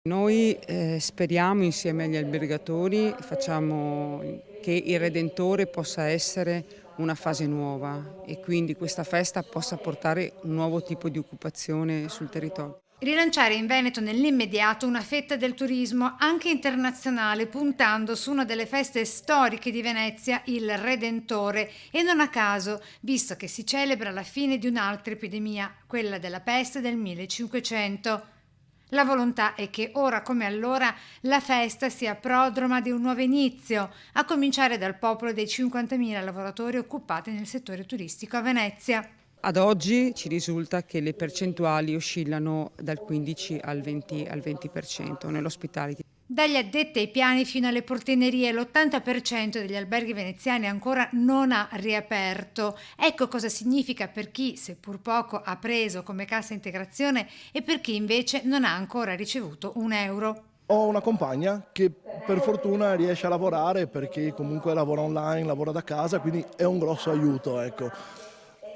Noi speriamo insieme agli albergatori, facciamo che il Redentore possa essere una fase nuova e quindi questa festa possa portare un nuovo tipo di occupazione sul territorio. Rilanciare in Veneto nell'immediato una fetta del turismo anche internazionale, puntando su una delle feste storiche di Venezia, il Redentore, e non a caso, visto che si celebra la fine di un'altra epidemia, quella della peste del 1500. La volontà è che ora come allora la festa sia prodroma di un nuovo inizio, a cominciare dal popolo dei 50.000 lavoratori occupati nel settore turistico a Venezia. Ad oggi ci risulta che le percentuali oscillano dal 15 al 20% nell'ospitality. Dagli addetti ai piani fino alle portinerie, l'80% degli alberghi veneziani ancora non ha riaperto. Ecco cosa significa per chi, seppur poco, ha preso come cassa integrazione e per chi invece non ha ancora ricevuto un euro. Ho una compagna che per fortuna riesce a lavorare perché comunque lavora online, lavora da casa, quindi è un grosso aiuto, ecco.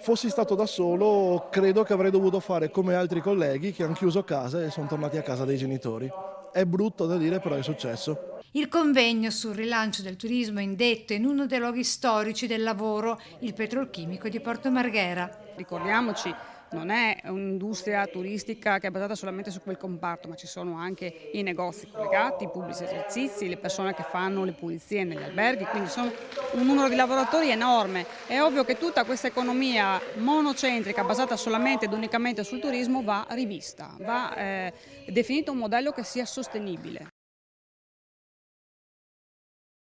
Fossi stato da solo, credo che avrei dovuto fare come altri colleghi che hanno chiuso casa e sono tornati a casa dei genitori. È brutto da dire, però è successo. Il convegno sul rilancio del turismo è indetto in uno dei luoghi storici del lavoro, il petrolchimico di Porto Marghera. Ricordiamoci, non è un'industria turistica che è basata solamente su quel comparto, ma ci sono anche i negozi collegati, i pubblici esercizi, le persone che fanno le pulizie negli alberghi, quindi sono un numero di lavoratori enorme. È ovvio che tutta questa economia monocentrica, basata solamente ed unicamente sul turismo, va rivista, va definito un modello che sia sostenibile.